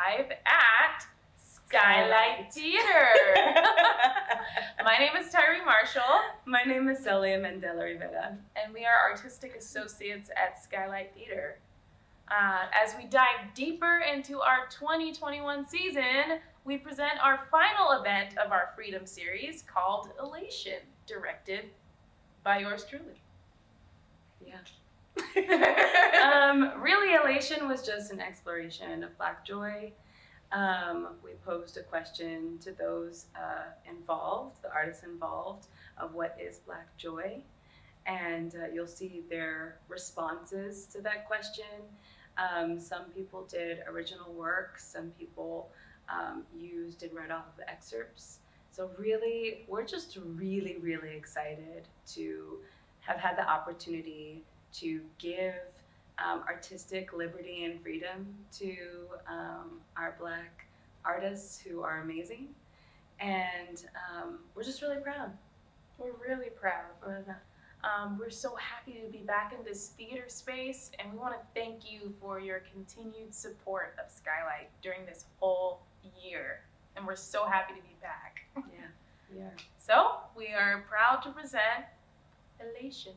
live at Skylight Theatre. My name is Tyree Marshall. My name is Celia Mandela Rivera. And we are artistic associates at Skylight Theatre. As we dive deeper into our 2021 season, we present our final event of our Freedom series called Elation, directed by yours truly. Yeah. Really, Elation was just an exploration of Black joy. We posed a question to those involved, the artists involved, of what is Black joy. And you'll see their responses to that question. Some people did original work, some people used and read off of excerpts. So really, we're just really, really excited to have had the opportunity to give artistic liberty and freedom to our Black artists who are amazing. And we're just really proud. We're really proud. We're so happy to be back in this theater space, and we want to thank you for your continued support of Skylight during this whole year. And we're so happy to be back. Yeah, we are. So, we are proud to present Elation.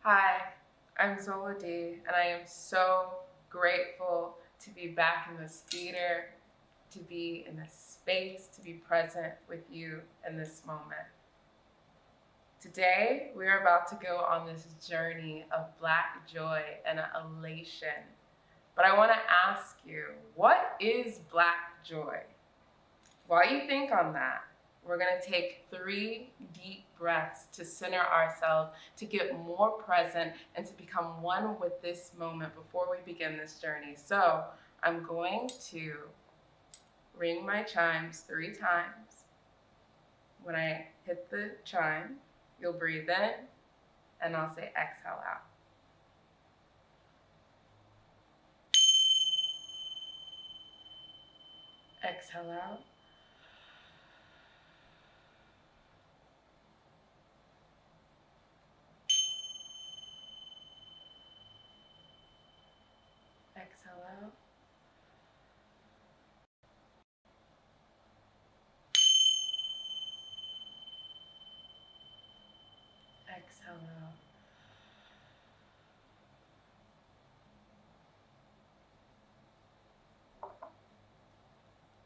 Hi, I'm Zola D, and I am so grateful to be back in this theater, to be in this space, to be present with you in this moment. Today, we are about to go on this journey of Black joy and elation. But I want to ask you, what is Black joy? While you think on that, we're going to take 3 deep breaths to center ourselves, to get more present, and to become one with this moment before we begin this journey. So I'm going to ring my chimes 3 times. When I hit the chime, you'll breathe in, and I'll say exhale out. Exhale out. Exhale out. Exhale out.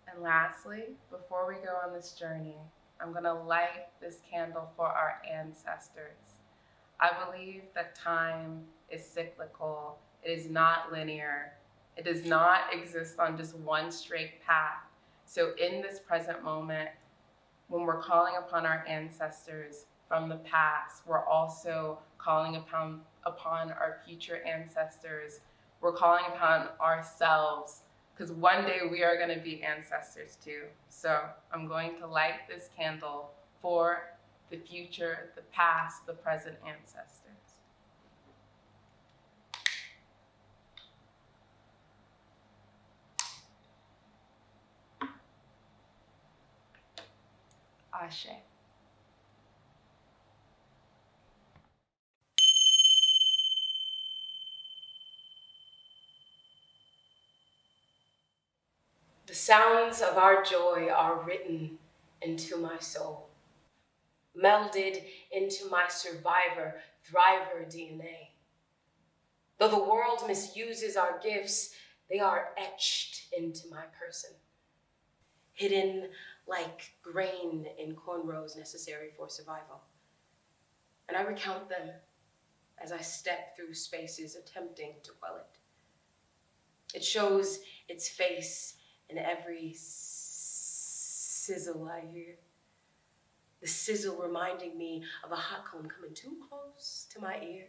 And lastly, before we go on this journey, I'm going to light this candle for our ancestors. I believe that time is cyclical. It is not linear. It does not exist on just one straight path. So in this present moment, when we're calling upon our ancestors from the past, we're also calling upon our future ancestors. We're calling upon ourselves, because one day we are going to be ancestors too. So I'm going to light this candle for the future, the past, the present ancestors. Ashe. The sounds of our joy are written into my soul, melded into my survivor, thriver DNA. Though the world misuses our gifts, they are etched into my person, hidden like grain in cornrows necessary for survival. And I recount them as I step through spaces attempting to quell it. It shows its face in every sizzle I hear, The sizzle reminding me of a hot comb coming too close to my ear,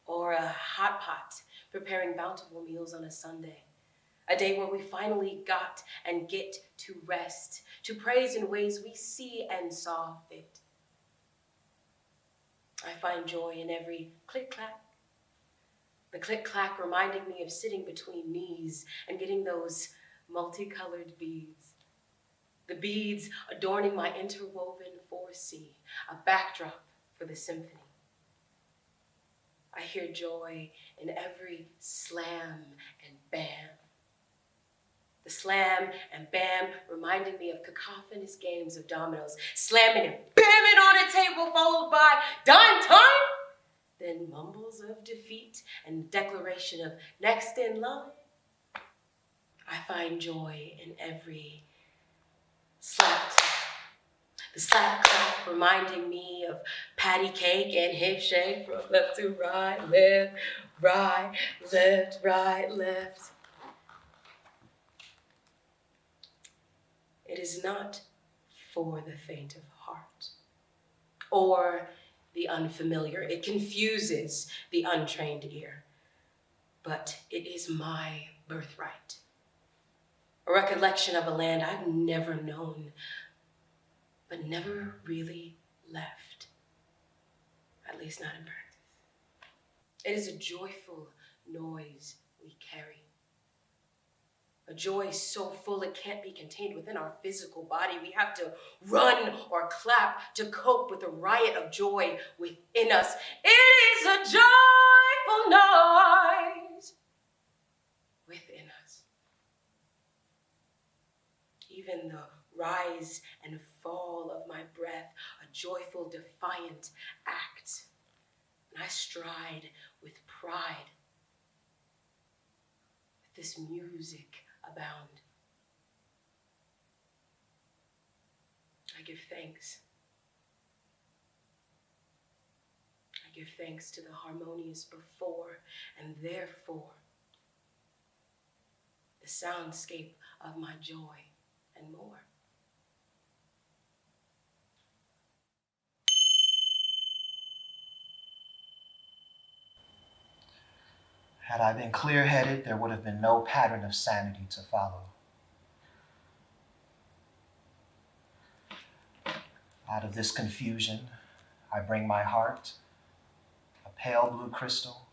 or a hot pot preparing bountiful meals on a Sunday. A day where we finally got and get to rest, to praise in ways we see and saw fit. I find joy in every click-clack. The click-clack reminding me of sitting between knees and getting those multicolored beads. The beads adorning my interwoven 4C, a backdrop for the symphony. I hear joy in every slam and bam. The slam and bam reminding me of cacophonous games of dominoes, slamming and bamming on a table followed by dime time, then mumbles of defeat and declaration of next in line. I find joy in every slap clap. The slap clap reminding me of patty cake and hip shake from left to right, left, right, left, right, left. It is not for the faint of heart or the unfamiliar. It confuses the untrained ear, but it is my birthright. A recollection of a land I've never known, but never really left, at least not in practice. It is a joyful noise we carry. A joy so full it can't be contained within our physical body. We have to run or clap to cope with the riot of joy within us. It is a joyful noise within us. Even the rise and fall of my breath, a joyful, defiant act. And I stride with pride. With this music abound. I give thanks. I give thanks to the harmonious before and therefore the soundscape of my joy and more. Had I been clear-headed, there would have been no pattern of sanity to follow. Out of this confusion, I bring my heart, a pale blue crystal,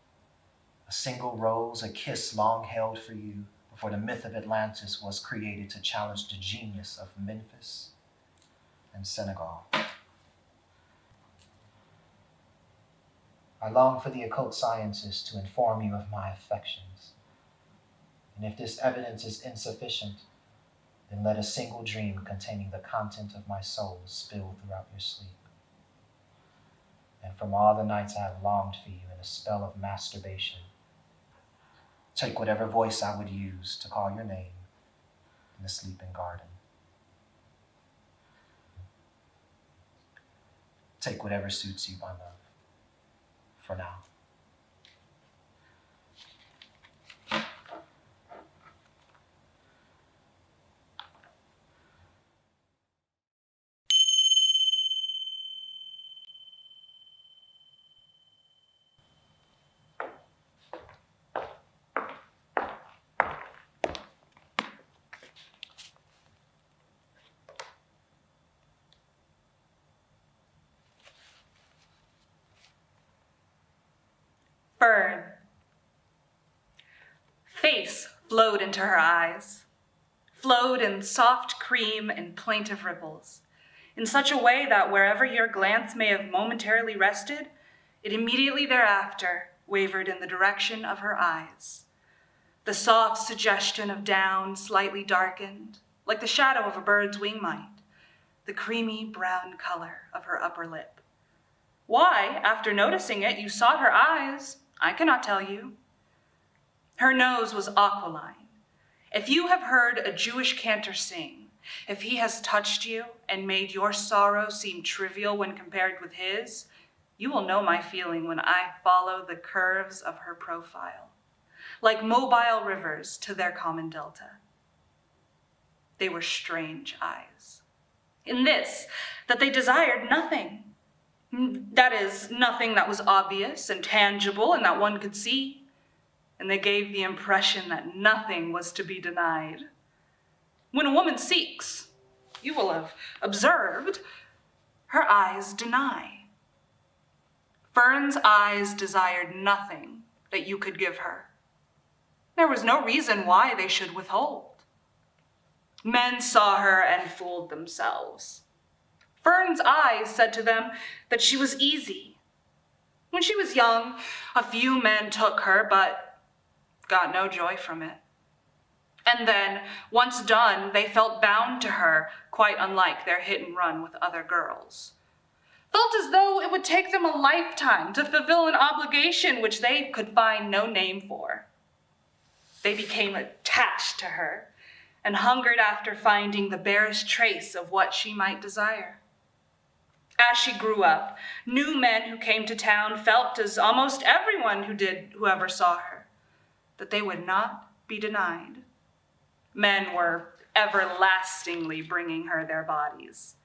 a single rose, a kiss long held for you before the myth of Atlantis was created to challenge the genius of Memphis and Senegal. I long for the occult sciences to inform you of my affections. And if this evidence is insufficient, then let a single dream containing the content of my soul spill throughout your sleep. And from all the nights I have longed for you in a spell of masturbation, take whatever voice I would use to call your name in the sleeping garden. Take whatever suits you, my love. For now. Burn. Face flowed into her eyes, flowed in soft cream and plaintive ripples, in such a way that wherever your glance may have momentarily rested, it immediately thereafter wavered in the direction of her eyes. The soft suggestion of down slightly darkened, like the shadow of a bird's wing might, the creamy brown color of her upper lip. Why, after noticing it, you sought her eyes, I cannot tell you. Her nose was aquiline. If you have heard a Jewish cantor sing, if he has touched you and made your sorrow seem trivial when compared with his, you will know my feeling when I follow the curves of her profile, like mobile rivers to their common delta. They were strange eyes, In this, that they desired nothing. That is, nothing that was obvious and tangible and that one could see. And they gave the impression that nothing was to be denied. When a woman seeks, you will have observed, her eyes deny. Fern's eyes desired nothing that you could give her. There was no reason why they should withhold. Men saw her and fooled themselves. Fern's eyes said to them that she was easy. When she was young, a few men took her, but got no joy from it. And then, once done, they felt bound to her, quite unlike their hit and run with other girls. Felt as though it would take them a lifetime to fulfill an obligation which they could find no name for. They became attached to her and hungered after finding the barest trace of what she might desire. As she grew up, new men who came to town felt, as almost everyone who ever saw her, that they would not be denied. Men were everlastingly bringing her their bodies.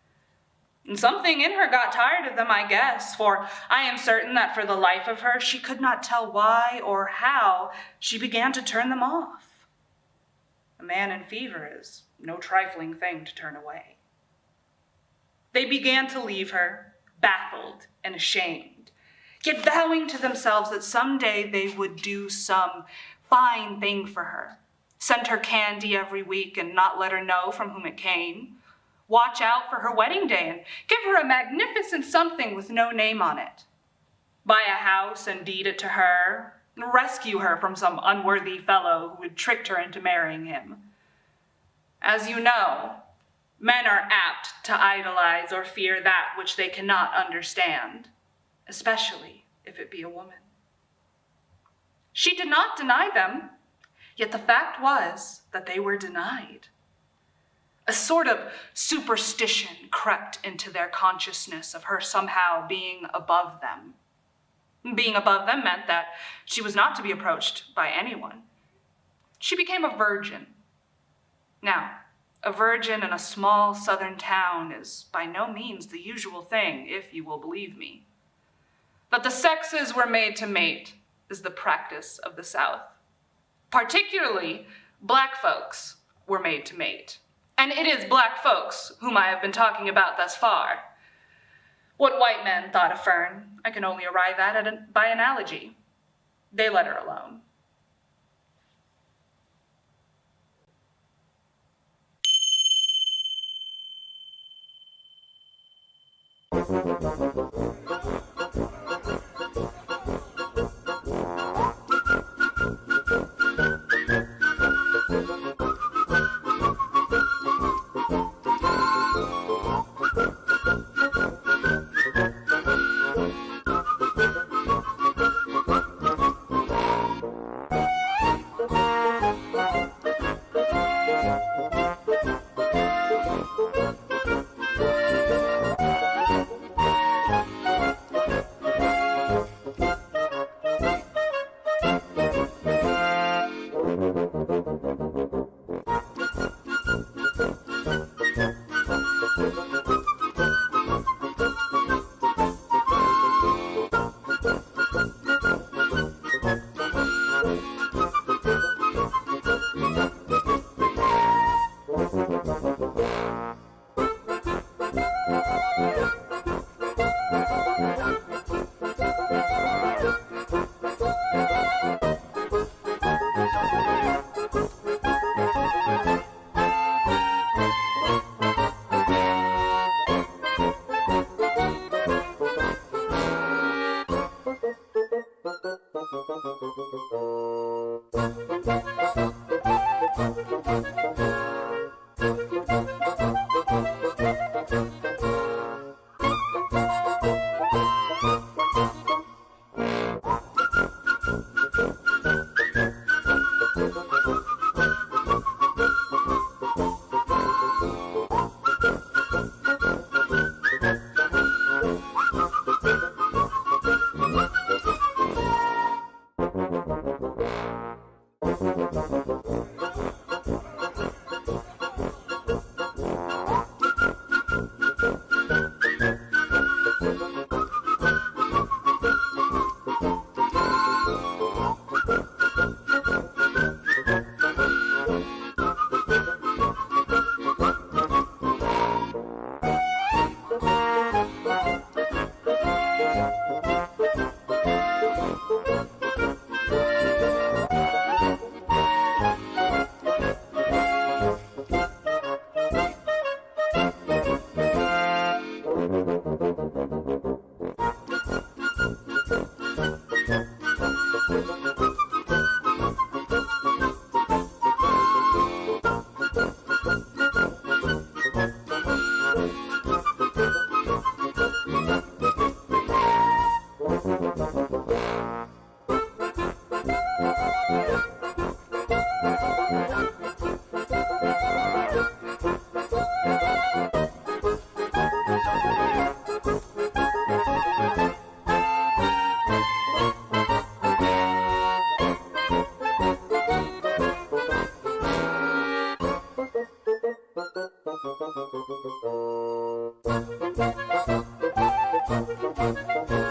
And something in her got tired of them, I guess, for I am certain that for the life of her, she could not tell why or how she began to turn them off. A man in fever is no trifling thing to turn away. They began to leave her, baffled and ashamed, yet vowing to themselves that someday they would do some fine thing for her, send her candy every week and not let her know from whom it came, watch out for her wedding day and give her a magnificent something with no name on it, buy a house and deed it to her, rescue her from some unworthy fellow who had tricked her into marrying him. As you know, men are apt to idolize or fear that which they cannot understand, especially if it be a woman. She did not deny them, yet the fact was that they were denied. A sort of superstition crept into their consciousness of her somehow being above them. Being above them meant that she was not to be approached by anyone. She became a virgin. Now, a virgin in a small southern town is by no means the usual thing, if you will believe me. That the sexes were made to mate is the practice of the South. Particularly, black folks were made to mate. And it is black folks whom I have been talking about thus far. What white men thought of Fern, I can only arrive at it by analogy. They let her alone. Thank you.